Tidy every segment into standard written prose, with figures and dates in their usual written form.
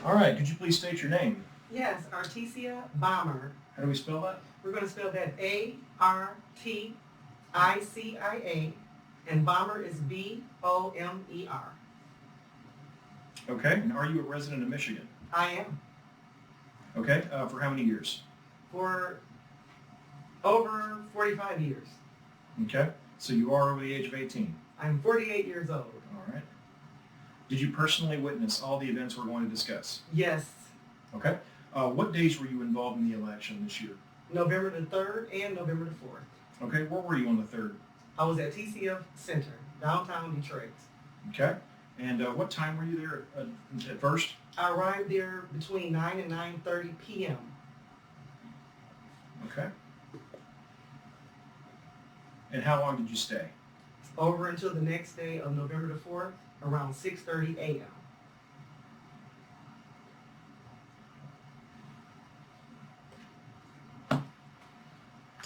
All right, could you please state your name? Yes, Articia Bomer. How do we spell that? We're going to spell that Articia, and Bomer is Bomer. Okay, and are you a resident of Michigan? I am. Okay, for how many years? For over 45 years. Okay, so you are over the age of 18. I'm 48 years old. All right. Did you personally witness all the events we're going to discuss? Yes. Okay. What days were you involved in the election this year? November the 3rd and November the 4th. Okay, where were you on the 3rd? I was at TCF Center, downtown Detroit. Okay. And what time were you there at first? I arrived there between 9 and 9:30 p.m. Okay. And how long did you stay? Over until the next day of November the 4th, around 6:30 a.m.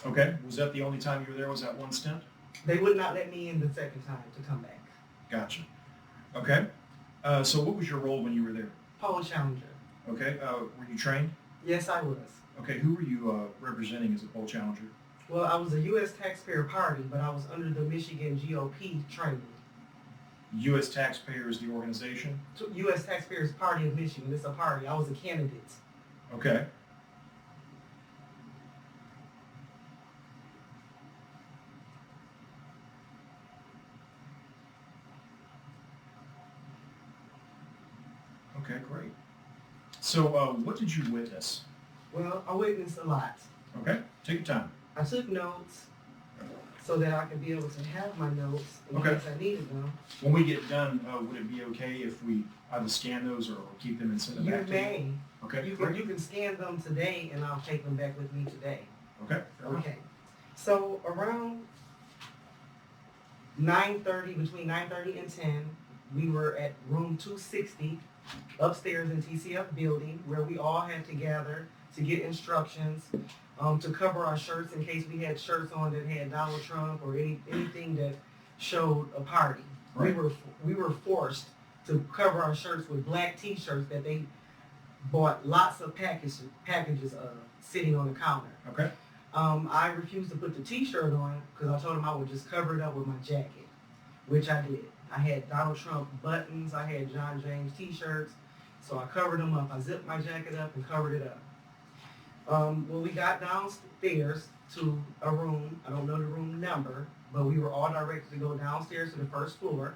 Okay. Was that the only time you were there? Was that one stint? They would not let me in the second time to come back. Gotcha. Okay. So what was your role when you were there? Poll challenger. Okay. Were you trained? Yes, I was. Okay. Who were you representing as a poll challenger? Well, I was a U.S. taxpayer party, but I was under the Michigan GOP training. U.S. Taxpayers, the organization? U.S. Taxpayers Party of Michigan. It's a party. I was a candidate. Okay. Okay, great. So what did you witness? Well, I witnessed a lot. Okay, take your time. I took notes so that I could be able to have my notes in Okay. case I needed them. When we get done, would it be okay if we either scan those or keep them and send them You back to you? may. Okay, You great. can scan them today, and I'll take them back with me today. Okay, fair enough. Okay. So around 9:30, between 9:30 and 10, we were at room 260 upstairs in TCF building, where we all had to gather to get instructions to cover our shirts in case we had shirts on that had Donald Trump or anything that showed a party. Right. We were forced to cover our shirts with black T-shirts that they bought lots of packages of sitting on the counter. Okay, I refused to put the T-shirt on because I told them I would just cover it up with my jacket, which I did. I had Donald Trump buttons, I had John James T-shirts, so I covered them up. I zipped my jacket up and covered it up. When we got downstairs to a room, I don't know the room number, but we were all directed to go downstairs to the first floor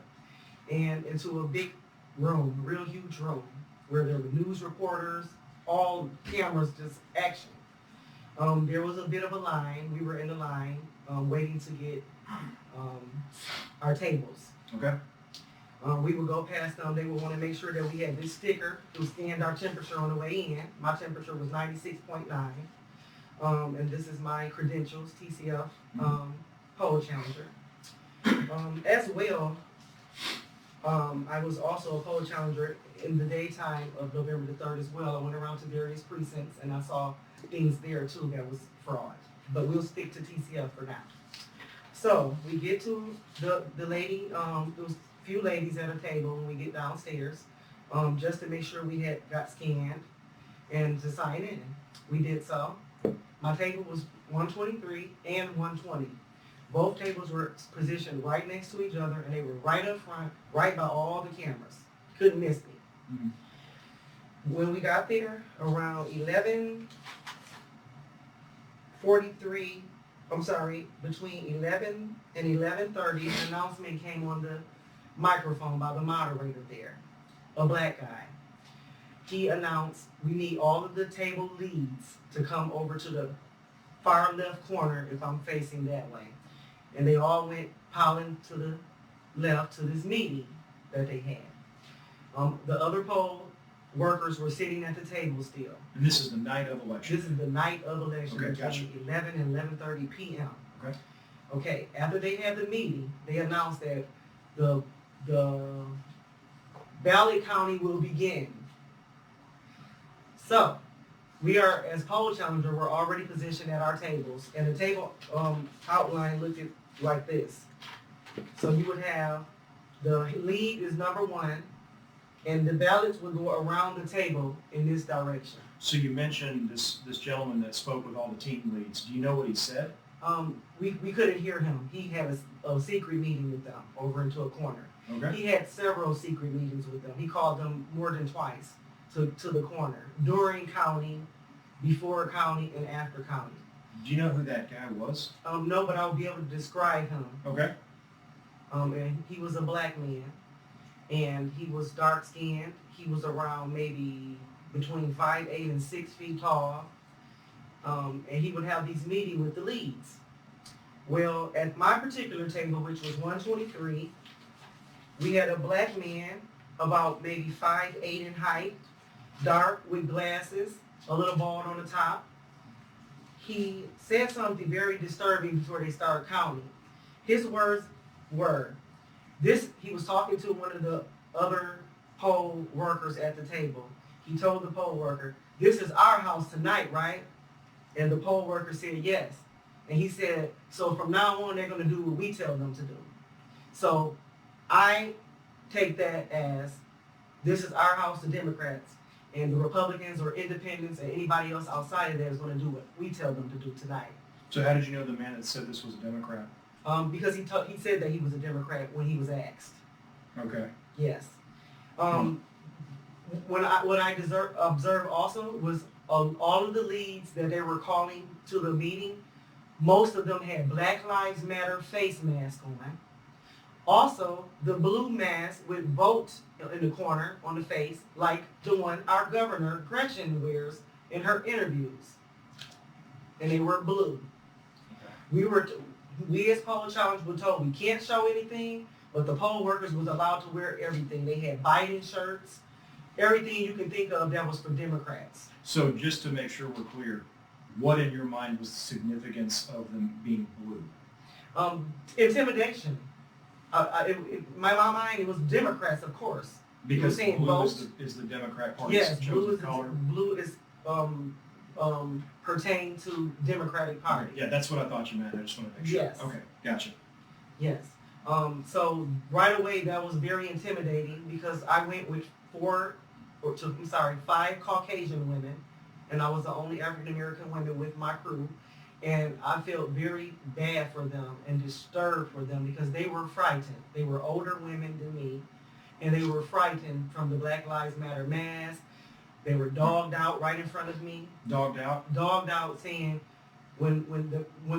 and into a big room, real huge room, where there were news reporters, all cameras, just action. There was a bit of a line. We were in the line waiting to get our tables. okay, We would go past them. They would want to make sure that we had this sticker to scanned our temperature on the way in. My temperature was 96.9. And this is my credentials, TCF poll challenger. As well, I was also a poll challenger in the daytime of November the 3rd as well. I went around to various precincts and I saw things there too that was fraud. But we'll stick to TCF for now. So we get to the lady, there was a few ladies at a table when we get downstairs, just to make sure we got scanned and to sign in. We did so. My table was 123 and 120. Both tables were positioned right next to each other and they were right up front, right by all the cameras. Couldn't miss me. Mhm. When we got there around 11:43, between 11 and 11:30, an announcement came on the microphone by the moderator there, a black guy. He announced, we need all of the table leads to come over to the far left corner if I'm facing that way. And they all went piling to the left to this meeting that they had. The other poll workers were sitting at the table still. and this is the night of election? This is the night of election, Okay, between gotcha. 11 and 11:30 p.m. Okay. Okay, after they had the meeting, they announced that the ballot counting will begin. So, we are, as poll challenger, we're already positioned at our tables, and the table outline looked like this. So you would have, the lead is number 1, And the ballots would go around the table in this direction. So you mentioned this gentleman that spoke with all the team leads. Do you know what he said? We couldn't hear him. He had a secret meeting with them over into a corner. Okay. He had several secret meetings with them. He called them more than twice to the corner, during counting, before counting, and after counting. Do you know who that guy was? No, but I'll be able to describe him. Okay. And he was a black man, and he was dark skinned. He was around maybe between 5'8" and 6 feet tall. And he would have these meetings with the leads. Well, at my particular table, which was 123, we had a black man about maybe 5'8" in height, dark with glasses, a little bald on the top. He said something very disturbing before they started counting. His words were, he was talking to one of the other poll workers at the table. He told the poll worker, "This is our house tonight, right?" And the poll worker said yes. And he said, "So from now on, they're going to do what we tell them to do." So I take that as, this is our house, the Democrats, and the Republicans or independents and anybody else outside of that is going to do what we tell them to do tonight. So how did you know the man that said this was a Democrat? Because he said that he was a Democrat when he was asked. Okay. Yes. What I observed also was all of the leads that they were calling to the meeting, most of them had Black Lives Matter face mask on. Also, the blue mask with vote in the corner on the face, like the one our governor, Gretchen, wears in her interviews. And they were blue. Okay. We as poll challenge were told we can't show anything, but the poll workers was allowed to wear everything. They had Biden shirts, everything you can think of that was for Democrats. So just to make sure we're clear, what in your mind was the significance of them being blue? Intimidation. In my mind, it was Democrats, of course. Because saying blue vote. is the Democrat Party's Yes, chosen color. blue is pertain to Democratic Party. Yeah, that's what I thought you meant. I just want to make sure. Yes. Okay, gotcha. Yes. So right away that was very intimidating because I went with 5 Caucasian women, and I was the only African American woman with my crew. And I felt very bad for them and disturbed for them because they were frightened. They were older women than me, and they were frightened from the Black Lives Matter mask. They were dogged out right in front of me. Dogged out? Dogged out, saying when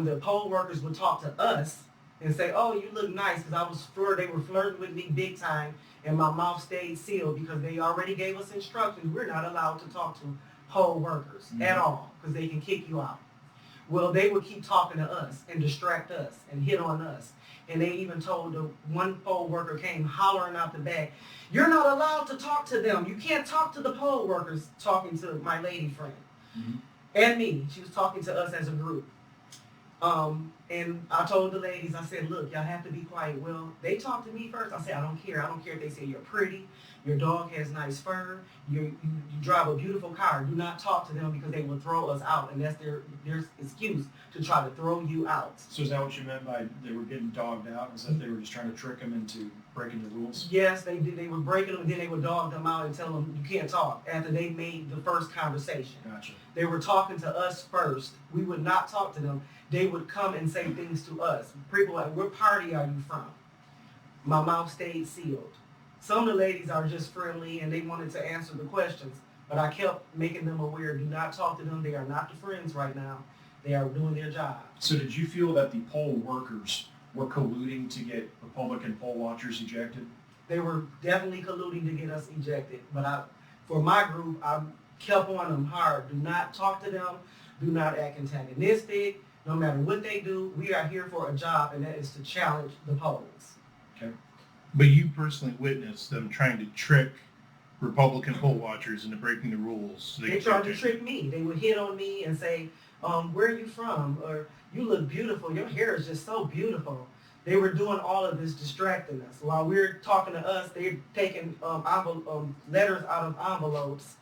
the poll workers would talk to us and say, "Oh, you look nice," because I was sure they were flirting with me big time, and my mouth stayed sealed because they already gave us instructions. We're not allowed to talk to poll workers at all because they can kick you out. Well, they would keep talking to us and distract us and hit on us. And they even told the one poll worker came hollering out the back, "You're not allowed to talk to them. You can't talk to the poll workers," talking to my lady friend. Mm-hmm. And me. She was talking to us as a group. And I told the ladies, I said, "Look, y'all have to be quiet." Well, they talked to me first. I said, "I don't care. I don't care if they say you're pretty, your dog has nice fur, you drive a beautiful car. Do not talk to them because they will throw us out." And that's their excuse to try to throw you out. So is that what you meant by they were getting dogged out? Is that they were just trying to trick them into breaking the rules? Yes, they did. They were breaking them, and then they would dog them out and tell them you can't talk after they made the first conversation. Gotcha. They were talking to us first. We would not talk to them. They would come and say things to us. People like, "What party are you from?" My mouth stayed sealed. Some of the ladies are just friendly and they wanted to answer the questions, but I kept making them aware, do not talk to them. They are not the friends right now. They are doing their job. So did you feel that the poll workers were colluding to get Republican poll watchers ejected? They were definitely colluding to get us ejected, but for my group, I kept on them hard. Do not talk to them. Do not act antagonistic. No matter what they do, we are here for a job, and that is to challenge the polls. Okay. But you personally witnessed them trying to trick Republican poll watchers into breaking the rules. So They tried to trick me. They would hit on me and say, "Where are you from?" Or, "You look beautiful. Your hair is just so beautiful." They were doing all of this, distracting us. While we're talking to us, they're taking letters out of envelopes.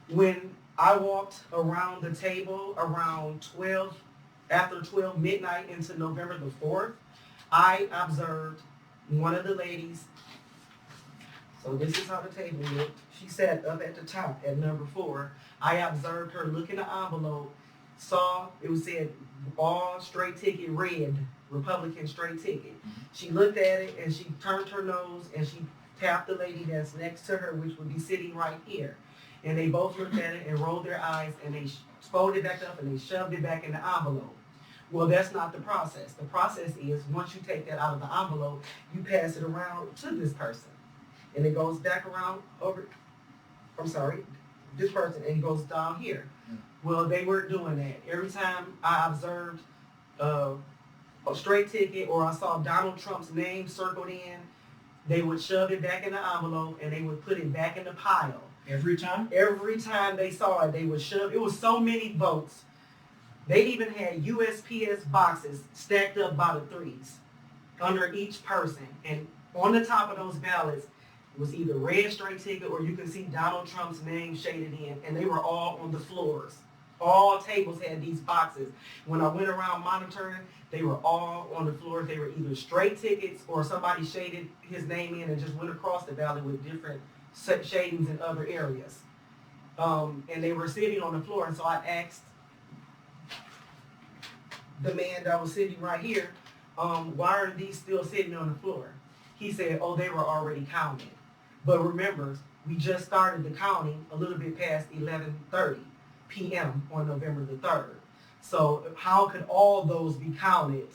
When I walked around the table around after 12 midnight into November the 4th, I observed one of the ladies So this is how the table looked. She sat up at the top at number 4. I observed her look in the envelope, saw it was said all straight ticket red, Republican straight ticket. She looked at it and she turned her nose and she tapped the lady that's next to her, which would be sitting right here. And they both looked at it and rolled their eyes and they folded it back up and they shoved it back in the envelope. Well, that's not the process. The process is once you take that out of the envelope, you pass it around to this person. And it goes back around this person and it goes down here. Well, they weren't doing that. Every time I observed a straight ticket or I saw Donald Trump's name circled in, they would shove it back in the envelope and they would put it back in the pile. Every time? Every time they saw it, they would shove. It was so many votes. They even had USPS boxes stacked up by the threes under each person. And on the top of those ballots was either red straight ticket or you can see Donald Trump's name shaded in. And they were all on the floors. All tables had these boxes. When I went around monitoring, they were all on the floor. They were either straight tickets or somebody shaded his name in and just went across the ballot with different shadings in other areas. And they were sitting on the floor. And so I asked the man that was sitting right here, why are these still sitting on the floor? He said, oh, they were already counted. But remember, we just started the counting a little bit past 11:30 p.m. on November the 3rd. So how could all those be counted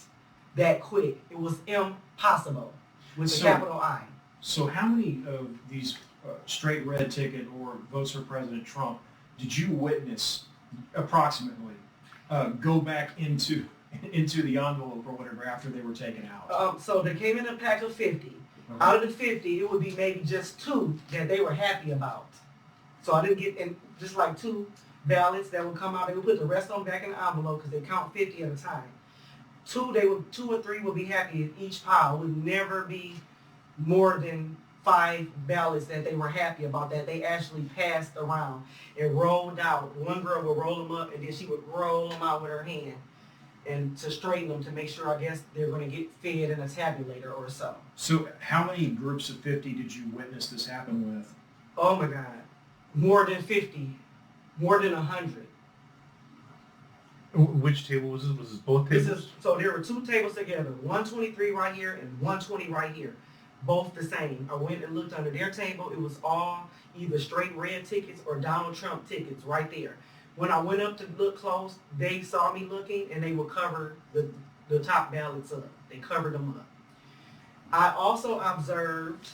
that quick? It was impossible with a capital I. So how many of these straight red ticket or votes for President Trump did you witness approximately go back into the envelope or whatever after they were taken out? So they came in a pack of 50. Okay. Out of the 50, it would be maybe just 2 that they were happy about. So I didn't get just like 2 ballots that would come out. They would put the rest on back in the envelope because they count 50 at a time. 2 or 3 would be happy in each pile. Would never be more than 5 ballots that they were happy about that they actually passed around and rolled out. One girl would roll them up and then she would roll them out with her hand and to straighten them to make sure, I guess, they're going to get fed in a tabulator or so. So how many groups of 50 did you witness this happen with? Oh my God. More than 50. More than 100. Which table was this? Was this both tables? So there were 2 tables together, 123 right here and 120 right here. Both the same. I went and looked under their table. It was all either straight red tickets or Donald Trump tickets right there. When I went up to look close, they saw me looking and they would cover the top ballots up. They covered them up. I also observed,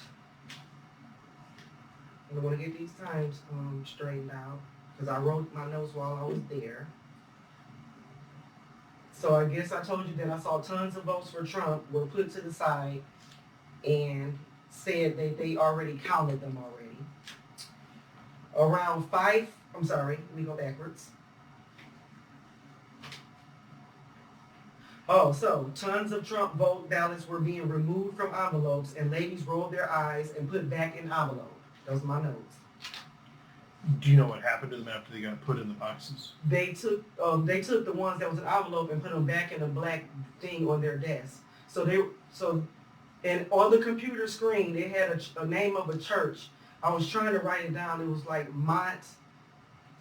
and I want to get these times straightened out because I wrote my notes while I was there. So I guess I told you that I saw tons of votes for Trump were put to the side and said that they already counted them already. Let me go backwards. Oh, so tons of Trump vote ballots were being removed from envelopes and ladies rolled their eyes and put back in envelope. Those are my notes. Do you know what happened to them after they got put in the boxes? They took the ones that was in envelope and put them back in a black thing on their desk. And on the computer screen, they had a name of a church. I was trying to write it down. It was like Mont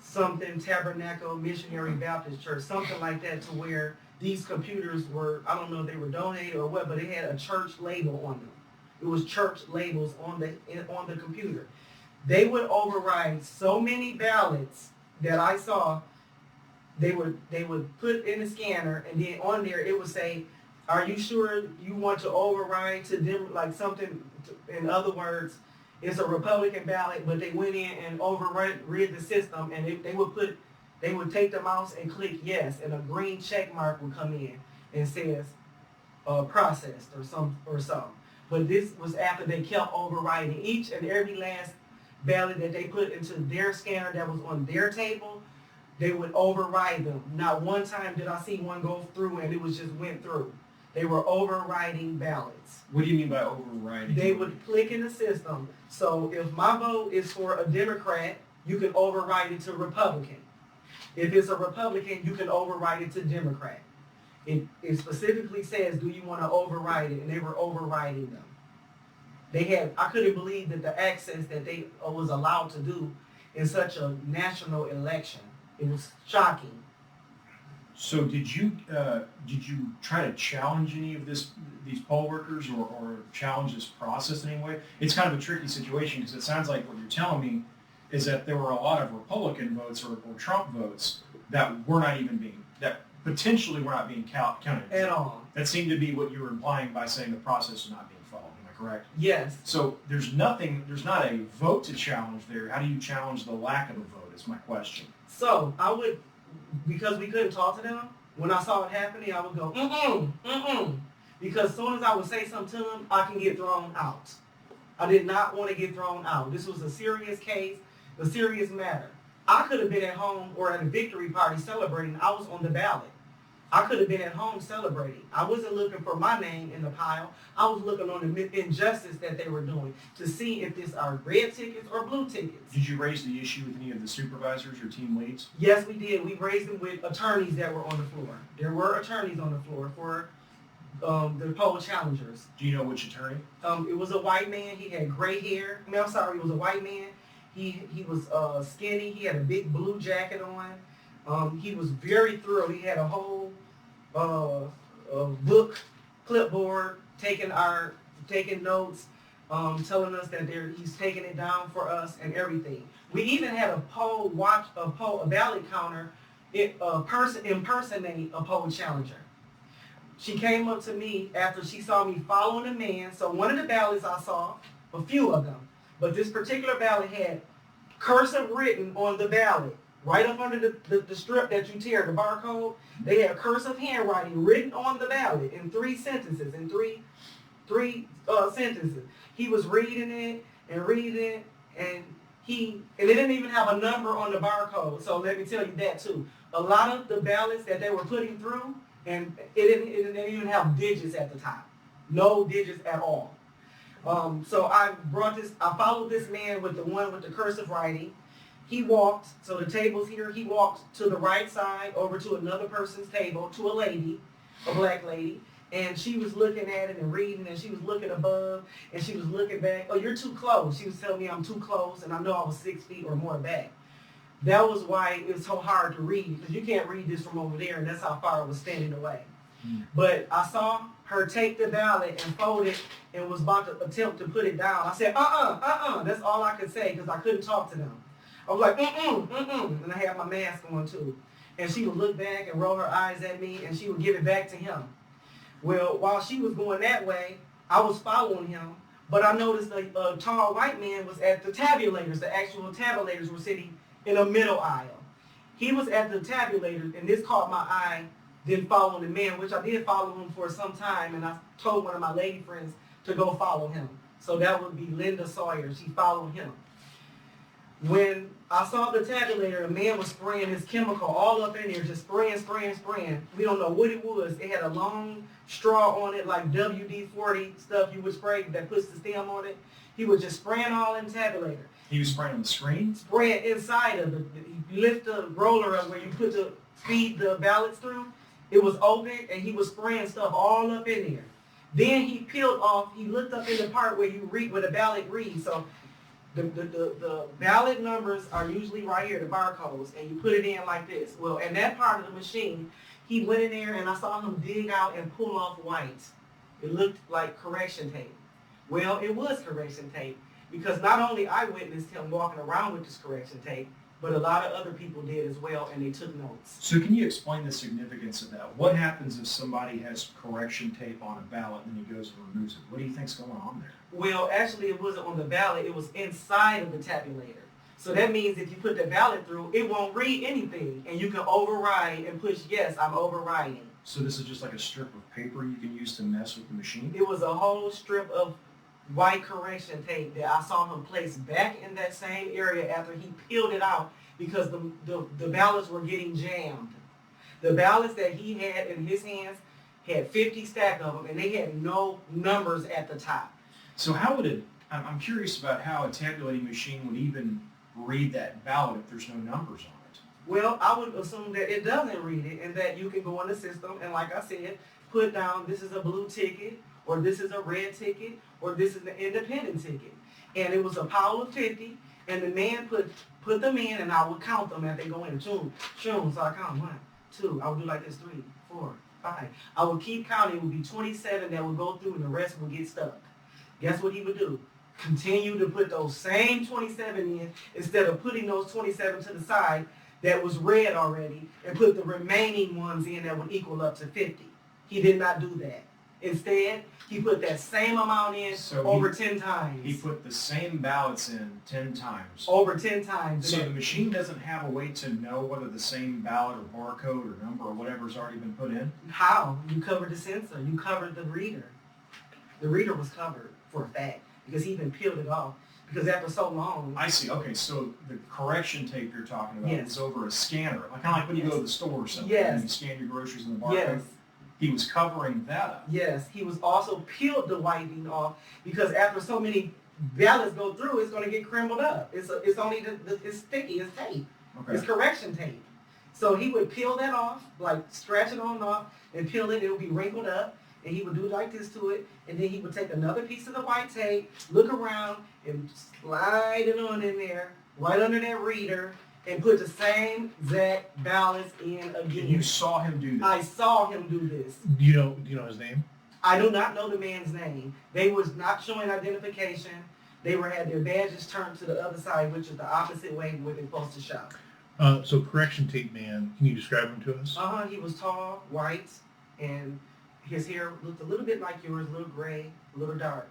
something Tabernacle Missionary Baptist Church, something like that, to where these computers were, I don't know if they were donated or what, but they had a church label on them. It was church labels on the computer. They would override so many ballots that I saw. They would put in the scanner, and then on there it would say, are you sure you want to override to them, like something, in other words, it's a Republican ballot, but they went in and overrid the system, and they would take the mouse and click yes, and a green check mark would come in and says processed or some. But this was after they kept overriding each and every last ballot that they put into their scanner that was on their table. They would override them. Not one time did I see one go through and it was just went through. They were overriding ballots. What do you mean by overriding? They would click in the system. So if my vote is for a Democrat, you can override it to Republican. If it's a Republican, you can override it to Democrat. It specifically says, do you want to override it? And they were overriding them. I couldn't believe that the access that they was allowed to do in such a national election. It was shocking. So did you try to challenge any of these poll workers or challenge this process in any way? It's kind of a tricky situation because it sounds like what you're telling me is that there were a lot of Republican votes or Trump votes that were not even that potentially were not being counted. At all. That seemed to be what you were implying by saying the process was not being followed. Am I correct? Yes. So there's not a vote to challenge there. How do you challenge the lack of a vote is my question. So I would, because we couldn't talk to them, when I saw it happening, I would go, because as soon as I would say something to them, I can get thrown out. I did not want to get thrown out. This was a serious case, a serious matter. I could have been at home or at a victory party celebrating. I was on the ballot. I could have been at home celebrating. I wasn't looking for my name in the pile. I was looking on the injustice that they were doing to see if these are red tickets or blue tickets. Did you raise the issue with any of the supervisors or team leads? Yes, we did. We raised them with attorneys that were on the floor. There were attorneys on the floor for the poll challengers. Do you know which attorney? It was a white man. He had gray hair. I mean, I'm sorry, it was a white man. He was skinny. He had a big blue jacket on. He was very thorough. He had a whole book, clipboard, taking notes, telling us that he's taking it down for us and everything. We even had a ballot counter, impersonate a poll challenger. She came up to me after she saw me following a man. So one of the ballots I saw, a few of them, but this particular ballot had cursive written on the ballot. Right up under the strip that you tear, the barcode, they had cursive handwriting written on the ballot in three sentences, sentences. He was reading it, and it didn't even have a number on the barcode. So let me tell you that too. A lot of the ballots that they were putting through, and it didn't even have digits at the top. No digits at all. So I followed this man with the one with the cursive writing. He walked, so the table's here, he walked to the right side over to another person's table, to a lady, a black lady, and she was looking at it and reading, and she was looking above, and she was looking back. Oh, you're too close. She was telling me I'm too close, and I know I was 6 feet or more back. That was why it was so hard to read, because you can't read this from over there, and that's how far I was standing away. But I saw her take the ballot and fold it and was about to attempt to put it down. I said, that's all I could say, because I couldn't talk to them. I was like, and I had my mask on too. And she would look back and roll her eyes at me, and she would give it back to him. Well, while she was going that way, I was following him, but I noticed a tall white man was at the tabulators. The actual tabulators were sitting in a middle aisle. He was at the tabulator, and this caught my eye, then following the man, which I did follow him for some time, and I told one of my lady friends to go follow him. So that would be Linda Sawyer. She followed him. When I saw the tabulator, a man was spraying his chemical all up in there, just spraying. We don't know what it was. It had a long straw on it, like WD-40 stuff you would spray that puts the stem on it. He was just spraying all in the tabulator. He was spraying on the screen? Spraying inside of it. You lift the roller up where you feed the ballots through. It was open, and he was spraying stuff all up in there. Then he peeled off. He looked up in the part where you read, where the ballot reads. So the ballot numbers are usually right here, the barcodes, and you put it in like this. Well, in that part of the machine, he went in there, and I saw him dig out and pull off white. It looked like correction tape. Well, it was correction tape, because not only I witnessed him walking around with this correction tape, but a lot of other people did as well, and they took notes. So can you explain the significance of that? What happens if somebody has correction tape on a ballot and he goes and removes it? What do you think's going on there? Well, actually, it wasn't on the ballot. It was inside of the tabulator. So that means if you put the ballot through, it won't read anything, and you can override and push yes, I'm overriding. So this is just like a strip of paper you can use to mess with the machine? It was a whole strip of white correction tape that I saw him place back in that same area after he peeled it out, because the ballots were getting jammed. The ballots that he had in his hands had 50 stack of them, and they had no numbers at the top. So how would I'm curious about how a tabulating machine would even read that ballot if there's no numbers on it. Well, I would assume that it doesn't read it, and that you can go in the system and, like I said, put down this is a blue ticket, or this is a red ticket, or this is the independent ticket. And it was a pile of 50, and the man put them in, and I would count them as they go in. Choom. So I count 1, 2. I would do like this: 3, 4, 5. I would keep counting. It would be 27 that would go through, and the rest would get stuck. Guess what he would do? Continue to put those same 27 in instead of putting those 27 to the side that was red already, and put the remaining ones in that would equal up to 50. He did not do that. Instead, he put that same amount in over 10 times. He put the same ballots in 10 times. Over 10 times. So the machine doesn't have a way to know whether the same ballot or barcode or number or whatever's already been put in? How? You covered the sensor. You covered the reader. The reader was covered for a fact because he even peeled it off. Because after so long. I see. Okay, so the correction tape you're talking about Yes. is over a scanner. Like, kind of like when you go to the store or something Yes. and you scan your groceries in the barcode. Yes. He was covering that up. Yes, he was also peeled the whiting off because after so many ballots go through, it's going to get crumbled up. It's only it's sticky, it's tape. Okay. It's correction tape. So he would peel that off, like scratch it on off and peel it. It would be wrinkled up, and he would do like this to it, and then he would take another piece of the white tape, look around, and slide it on in there, right under that reader, and put the same exact ballots in again. And you saw him do this? I saw him do this. Do you know his name? I do not know the man's name. They was not showing identification. They had their badges turned to the other side, which is the opposite way where they're supposed to show. So correction tape man, can you describe him to us? He was tall, white, and his hair looked a little bit like yours, a little gray, a little dark.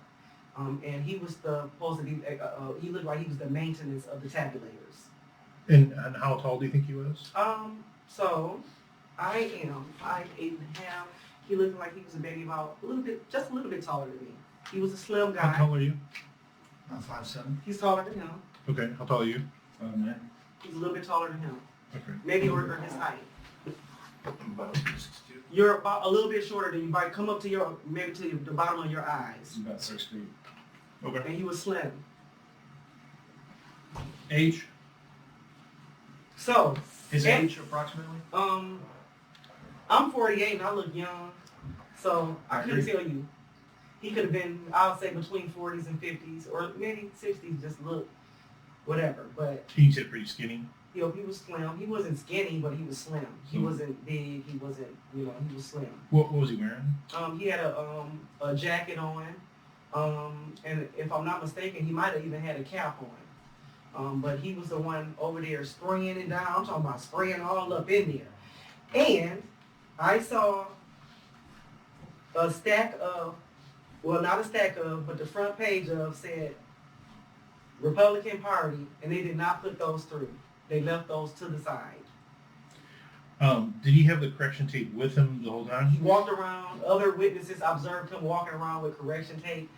And he was supposed to be, he looked like he was the maintenance of the tabulators. And how tall do you think he was? So I am 5'8.5". He looked like he was maybe about just a little bit taller than me. He was a slim guy. How tall are you? I'm 5'7". He's taller than him. Okay, how tall are you? 5'9". He's a little bit taller than him. Okay. Maybe or his height. I'm about 6'2". You're about a little bit shorter than you. Might come up to the bottom of your eyes. He's about 6 feet. Okay. And he was slim. Age? So His age, approximately? I'm 48 and I look young, so I couldn't tell you. He could have been, I'll say, between 40s and 50s, or maybe 60s. Just look, whatever. But You said pretty skinny. he was slim. He wasn't skinny, but he was slim. He wasn't big. He wasn't, he was slim. What was he wearing? He had a jacket on, and if I'm not mistaken, he might have even had a cap on. But he was the one over there spraying it down. I'm talking about spraying all up in there. And I saw a stack of, well, not a stack of, but the front page of said Republican Party, and they did not put those through. They left those to the side. Did he have the correction tape with him the whole time? He walked around. Other witnesses observed him walking around with correction tape.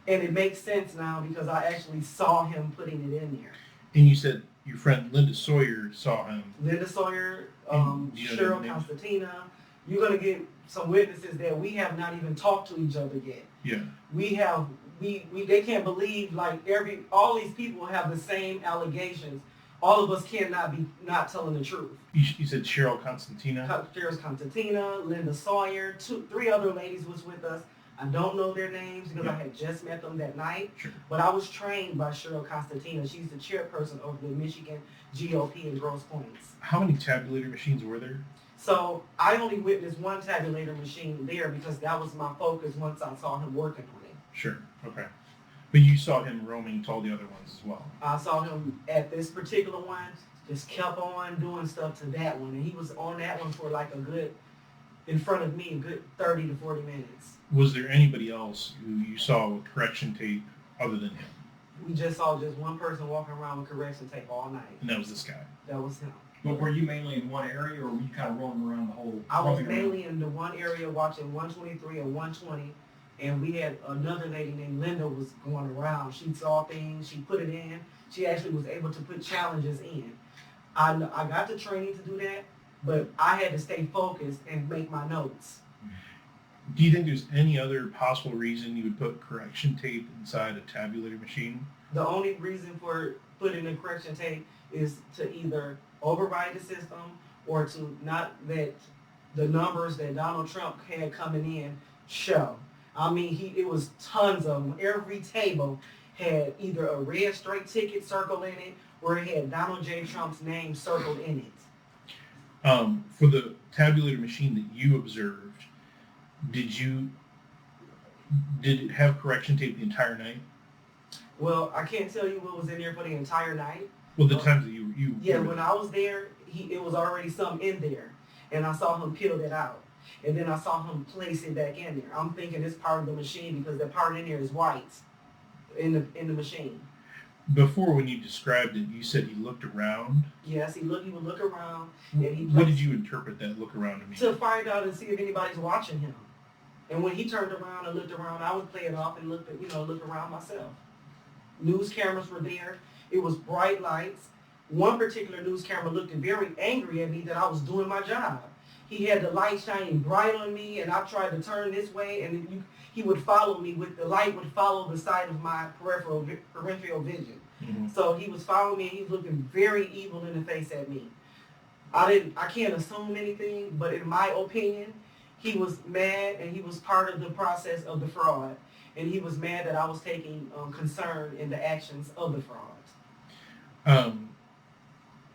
And it makes sense now because I actually saw him putting it in there. And you said your friend Linda Sawyer saw him. Linda Sawyer, And do you know Cheryl their names? Constantina. You're going to get some witnesses that we have not even talked to each other yet. Yeah. They can't believe, like, all these people have the same allegations. All of us cannot be not telling the truth. You said Cheryl Constantina? Cheryl Constantina, Linda Sawyer, 3 other ladies was with us. I don't know their names because I had just met them that night. Sure. But I was trained by Cheryl Constantina. She's the chairperson of the Michigan GOP in Grosse Points. How many tabulator machines were there? So I only witnessed one tabulator machine there because that was my focus once I saw him working on it. Sure. Okay. But you saw him roaming to all the other ones as well. I saw him at this particular one, just kept on doing stuff to that one. And he was on that one for like in front of me, a good 30 to 40 minutes. Was there anybody else who you saw with correction tape other than him? We just saw just one person walking around with correction tape all night. And that was this guy. That was him. But were you mainly in one area, or were you kind of roaming around the whole? I was roaming around? mainly in the one area watching 123 and 120, and we had another lady named Linda was going around. She saw things, she put it in. She actually was able to put challenges in. I got the training to do that, but I had to stay focused and make my notes. Do you think there's any other possible reason you would put correction tape inside a tabulator machine? The only reason for putting the correction tape is to either override the system or to not let the numbers that Donald Trump had coming in show. I mean, it was tons of them. Every table had either a red straight ticket circled in it, or it had Donald J. Trump's name circled in it. For the tabulator machine that you observed, did it have correction tape the entire night? Well, I can't tell you what was in there for the entire night. Well, the times that you Yeah, when I was there, it was already some in there, and I saw him peel it out, and then I saw him place it back in there. I'm thinking it's part of the machine because the part in there is white in the machine. Before, when you described it, you said he looked around. Yes, he would look around, and What did you interpret that look around to mean? to find out and see if anybody's watching him. And when he turned around and looked around, I would play it off and look around myself. News cameras were there. It was bright lights. One particular news camera looked very angry at me that I was doing my job. He had the light shining bright on me, and I tried to turn this way, and he would follow me with the light would follow the side of my peripheral vision. Mm-hmm. So he was following me, and he was looking very evil in the face at me. I can't assume anything, but in my opinion, he was mad, and he was part of the process of the fraud. And he was mad that I was taking concern in the actions of the fraud.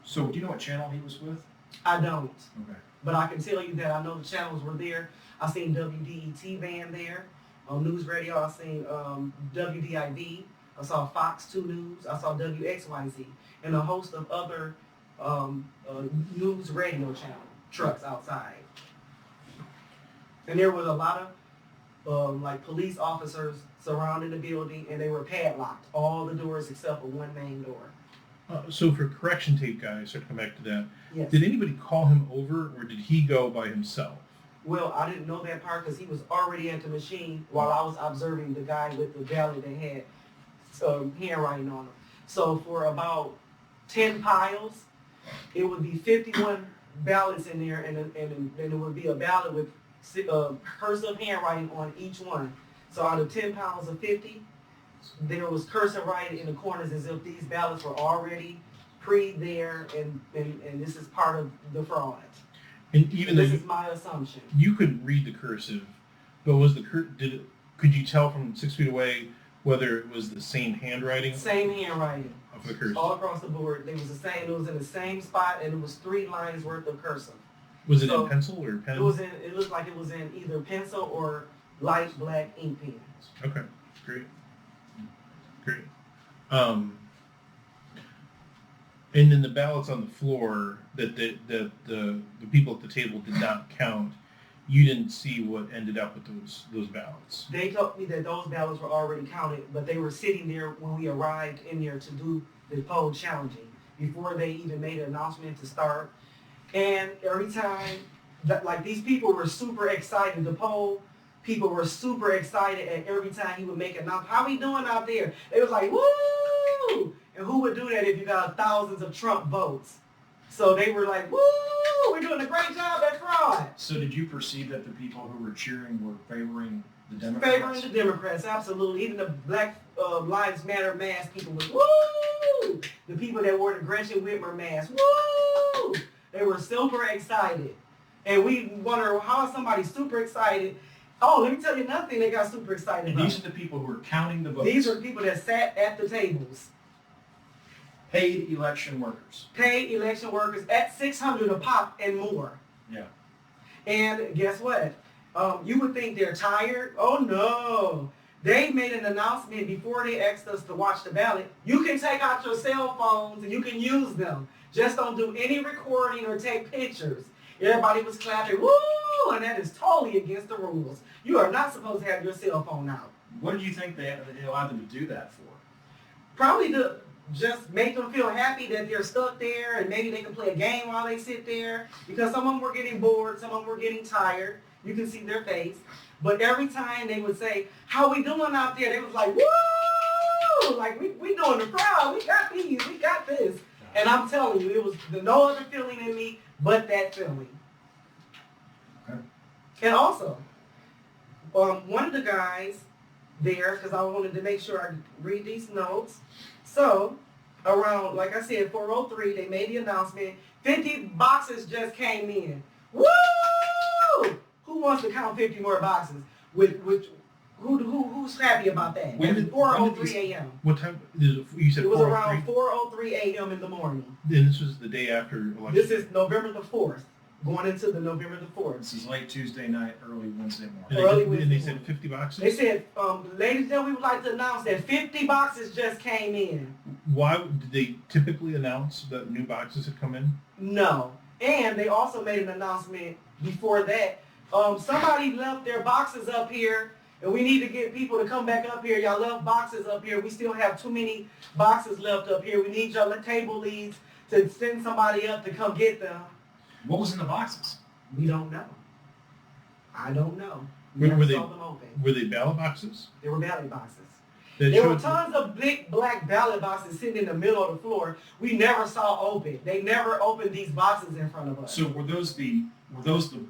So do you know what channel he was with? I don't. Okay. But I can tell you that I know the channels were there. I seen WDET van there. On news radio, I seen WDIV. I saw Fox 2 News. I saw WXYZ. And a host of other news radio channel trucks outside. And there was a lot of like police officers surrounding the building, and they were padlocked. All the doors except for one main door. So for correction tape guys, to come back to that, Yes. did anybody call him over, or did he go by himself? Well, I didn't know that part because he was already at the machine while I was observing the guy with the ballot that had handwriting on him. So for about 10 piles, it would be 51 ballots in there, and it would be a ballot with cursive handwriting on each one. So out of 10 piles of 50, there was cursive writing in the corners as if these ballots were already pre-there, and this is part of the fraud. And even This though is my assumption. you couldn't read the cursive, but was the could you tell from 6 feet away whether it was the same handwriting Same handwriting. of the cursive? All across the board. They was the same. It was in the same spot, and it was 3 lines worth of cursive. Was it So, in pencil or pen? It looked like it was in either pencil or light black ink pen. Okay, great. And then the ballots on the floor that the people at the table did not count, you didn't see what ended up with those ballots. They told me that those ballots were already counted, but they were sitting there when we arrived in there to do the poll challenging before they even made an announcement to start. And every time, like these people were super excited. The poll people were super excited, and every time he would make an announcement, how we doing out there? They was like, woo! And who would do that if you got thousands of Trump votes? So they were like, woo! We're doing a great job at fraud. So did you perceive that the people who were cheering were favoring the Democrats? Favoring the Democrats, absolutely. Even the Black Lives Matter mask people was, woo! The people that wore the Gretchen Whitmer mask, woo! They were super excited. And we wonder, how is somebody super excited? Oh, let me tell you another thing they got super excited And about. these are the people who are counting the votes. These are people that sat at the tables. Paid election workers. Paid election workers at $600 a pop and more. Yeah. And guess what? You would think they're tired. Oh no. They made an announcement before they asked us to watch the ballot. You can take out your cell phones and you can use them. Just don't do any recording or take pictures. Everybody was clapping, woo! And that is totally against the rules. You are not supposed to have your cell phone out. What did you think they allowed them to do that for? Probably to just make them feel happy that they're stuck there, and maybe they can play a game while they sit there, because some of them were getting bored, some of them were getting tired. You can see their face. But every time they would say, how we doing out there? They was like, woo! Like, we doing the crowd. We got these. We got this. And I'm telling you, it was no other feeling in me but that feeling. Okay. And also, one of the guys there, because I wanted to make sure I read these notes. So, around, like I said, 4:03, they made the announcement. 50 boxes just came in. Woo! Who wants to count 50 more boxes? Who's happy about that? When At did- 4:03 a.m. What time? You said It was 4:03? around 4:03 a.m. in the morning. And this was the day after election. This is November the 4th, going into the November the 4th. This is late Tuesday night, early Wednesday morning. And early they, Wednesday and they said morning. 50 boxes? They said, ladies and gentlemen, we would like to announce that 50 boxes just came in. Why did they typically announce that new boxes had come in? No. And they also made an announcement before that. Somebody left their boxes up here, and we need to get people to come back up here. Y'all left boxes up here. We still have too many boxes left up here. We need your table leads to send somebody up to come get them. What was in the boxes? We don't know. I don't know. Were Never they- saw them open. Were they ballot boxes? They were ballot boxes. That There were showed- tons of big black ballot boxes sitting in the middle of the floor. We never saw open. They never opened these boxes in front of us. So were those the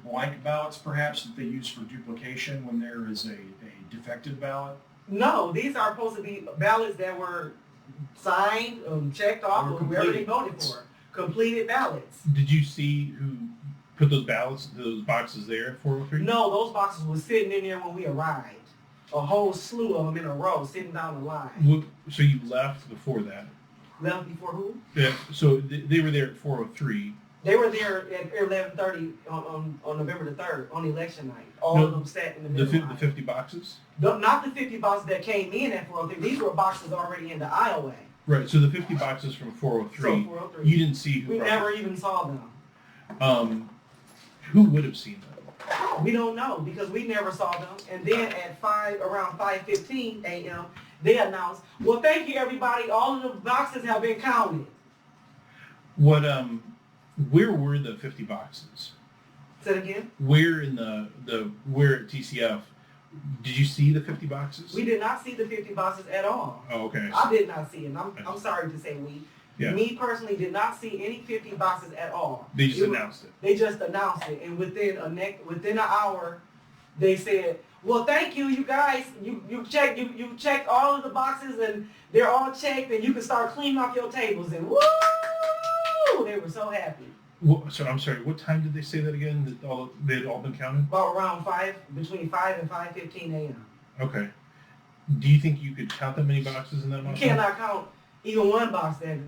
blank ballots perhaps that they use for duplication when there is a defective ballot? No, these are supposed to be ballots that were signed, checked off, Or or whoever they completed voted ballots. for. Completed ballots. Did you see who put those boxes there at 4:03? No, those boxes were sitting in there when we arrived. A whole slew of them in a row, sitting down the line. So you left before that? Left before who? Yeah. So they were there at 4:03. They were there at 11:30 on November the 3rd, on election night. All No, of them sat in the The middle. 50 boxes? Not the 50 boxes that came in at 4:03. These were boxes already in the aisleway. Right. So the 50 boxes from 4:03. So 4:03. You didn't see who. We brought never even saw them. them. Who would have seen them? We don't know because we never saw them. And then at around 5:15 a.m., they announced, "Well, thank you everybody. All of the boxes have been counted." What? Where were the 50 boxes? Say it again. Where in where at TCF did you see the 50 boxes? We did not see the 50 boxes at all. Oh, okay. I did not see it. I'm sorry to say we. Yeah. Me personally did not see any 50 boxes at all. They just It was- announced it. They just announced it, and within an hour, they said, "Well, thank you, you guys. You checked all of the boxes, and they're all checked, and you can start cleaning off your tables." And woo! They were so happy. So I'm sorry. What time did they say that again? That they had all been counted? About around between 5 and 5:15 a.m. Okay. Do you think you could count that many boxes in that You amount? cannot count even one box that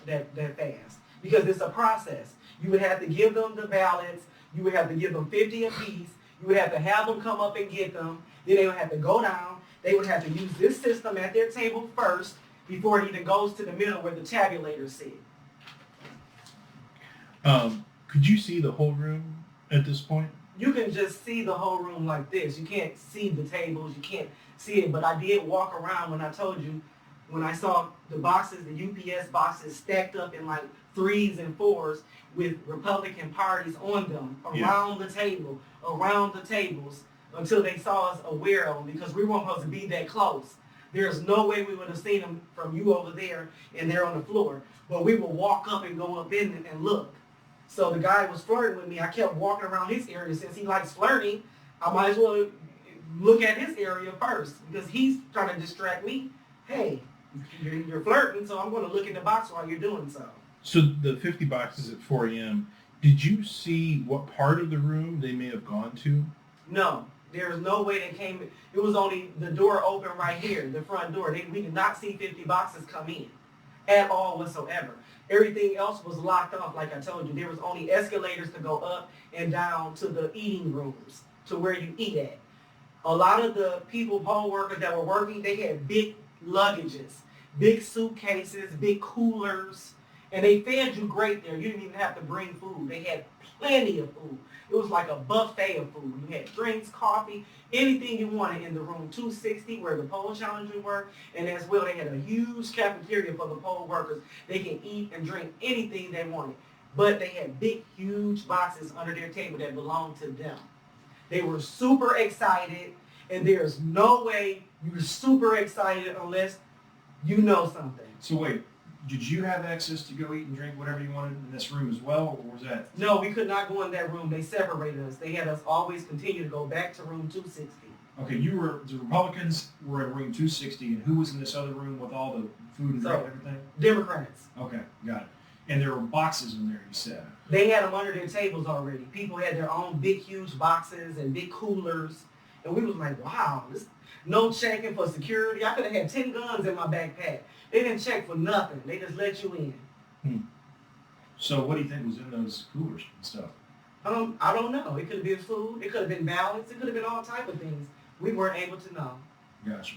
fast because it's a process. You would have to give them the ballots. You would have to give them 50 apiece. You would have to have them come up and get them. Then they would have to go down. They would have to use this system at their table first before it even goes to the middle where the tabulators sit. Could you see the whole room at this point? You can just see the whole room like this. You can't see the tables. You can't see it. But I did walk around when I told you, when I saw the boxes, the UPS boxes stacked up in like 3s and 4s with Republican parties on them around the table, around the tables until they saw us aware of them because we weren't supposed to be that close. There's no way we would have seen them from you over there and they're on the floor. But we would walk up and go up in and look. So the guy was flirting with me. I kept walking around his area. Since he likes flirting, I might as well look at his area first because he's trying to distract me. Hey, you're flirting, so I'm going to look in the box while you're doing so. So the 50 boxes at 4 a.m., did you see what part of the room they may have gone to? No, there's no way they came. It was only the door open right here, the front door. We did not see 50 boxes come in at all whatsoever. Everything else was locked off, like I told you. There was only escalators to go up and down to the eating rooms, to where you eat at. A lot of the poll workers that were working, they had big luggages, big suitcases, big coolers, and they fed you great there. You didn't even have to bring food. They had plenty of food. It was like a buffet of food. You had drinks, coffee, anything you wanted in the room 260 where the poll challengers were, and as well they had a huge cafeteria for the poll workers. They can eat and drink anything they wanted, but they had big, huge boxes under their table that belonged to them. They were super excited, and there's no way you're super excited unless you know something. So wait, did you have access to go eat and drink whatever you wanted in this room as well, or was that? No, we could not go in that room. They separated us. They had us always continue to go back to room 260. Okay, the Republicans were in room 260, and who was in this other room with all the food and drink and everything? Democrats. Okay, got it. And there were boxes in there, you said. They had them under their tables already. People had their own big, huge boxes and big coolers. And we was like, wow. No checking for security. I could have had 10 guns in my backpack. They didn't check for nothing. They just let you in. So what do you think was in those coolers and stuff? I don't know. It could have been food. It could have been ballots. It could have been all type of things. We weren't able to know. Gotcha.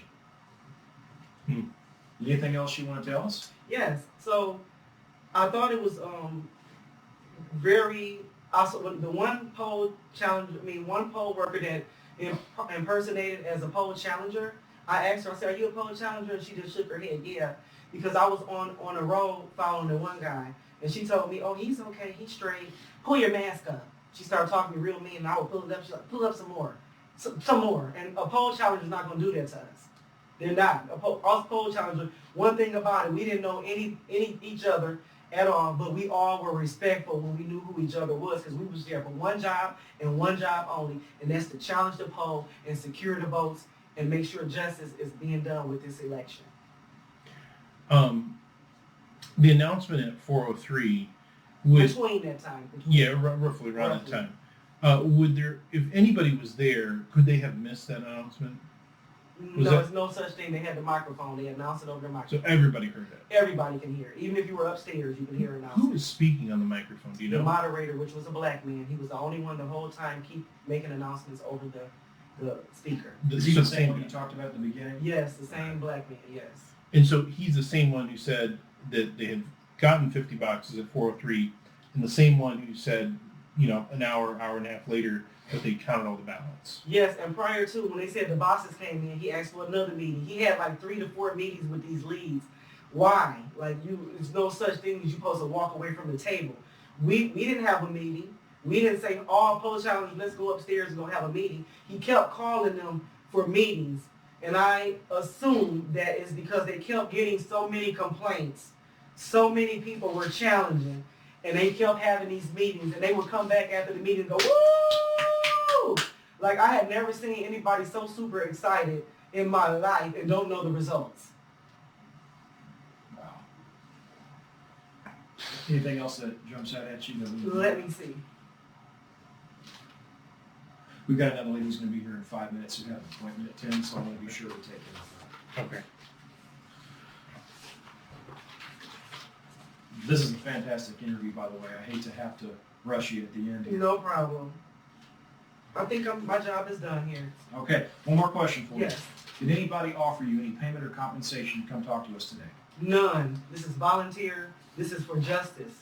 Anything else you want to tell us? Yes. So I thought it was very also the one poll worker that impersonated as a poll challenger. I asked her, I said, "Are you a poll challenger?" And she just shook her head, "Yeah," because I was on a road following the one guy, and she told me, "Oh, he's okay, he's straight. Pull your mask up." She started talking to me real mean, and I would pull it up. She's like, "Pull up some more, some more." And a poll challenger is not going to do that to us. They're not. Us poll challenger. One thing about it, we didn't know any each other at all, but we all were respectful when we knew who each other was, because we was there for one job and one job only, and that's to challenge the poll and secure the votes and make sure justice is being done with this election. The announcement at 4:03 was Between that time. roughly around that time. Would there, if anybody was there, could they have missed that announcement? No, there's no such thing. They had the microphone. They announced it over the So microphone. everybody heard it. Everybody can hear. Even if you were upstairs, you can hear Who announcement. was speaking on the microphone? Do you The know? moderator, which was a black man, he was the only one the whole time keep making announcements over the speaker. Is he the same one you talked about at the beginning? Yes, the same black man, yes. And so he's the same one who said that they had gotten 50 boxes at 4:03, and the same one who said, an hour and a half later, that they counted all the ballots. Yes, and prior to, when they said the boxes came in, he asked for another meeting. He had like 3 to 4 meetings with these leads. Why? There's no such thing as you supposed to walk away from the table. We didn't have a meeting. We didn't say, all poll challengers, let's go upstairs and go have a meeting. He kept calling them for meetings. And I assumed that is because they kept getting so many complaints. So many people were challenging. And they kept having these meetings. And they would come back after the meeting and go, woo! Like, I had never seen anybody so super excited in my life and don't know the results. Wow. Anything else that jumps out at you? Let me see. We've got another lady who's going to be here in 5 minutes who has an appointment at 10, so I want to be sure to take care of that. Okay. This is a fantastic interview, by the way. I hate to have to rush you at the end here. No problem. I think my job is done here. Okay, one more question for you. Yes. Did anybody offer you any payment or compensation to come talk to us today? None. This is volunteer. This is for justice.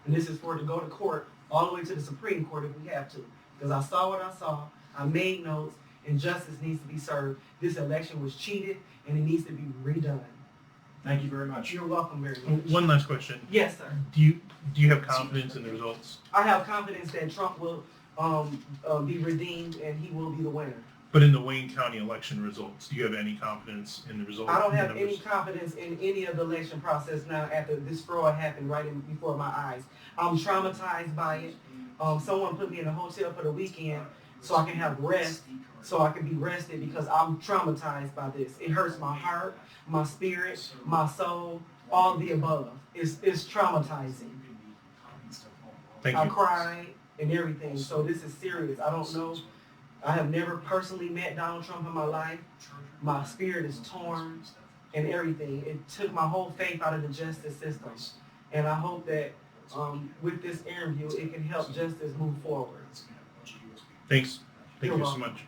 And this is for to go to court, all the way to the Supreme Court if we have to. Because I saw what I saw. I made notes, and justice needs to be served. This election was cheated, and it needs to be redone. Thank you very much. You're welcome very much. One last question. Yes, sir. Do you have confidence in the results? I have confidence that Trump will be redeemed, and he will be the winner. But in the Wayne County election results, do you have any confidence in the results? I don't have any confidence in any of the election process now after this fraud happened before my eyes. I'm traumatized by it. Someone put me in a hotel for the weekend so I can have rest, so I can be rested because I'm traumatized by this. It hurts my heart, my spirit, my soul, all the above. It's traumatizing. Thank I you. cried and everything, so this is serious. I don't know. I have never personally met Donald Trump in my life. My spirit is torn and everything. It took my whole faith out of the justice system. And I hope that with this interview, it can help justice move forward. Thanks. Thank You're you so welcome. much.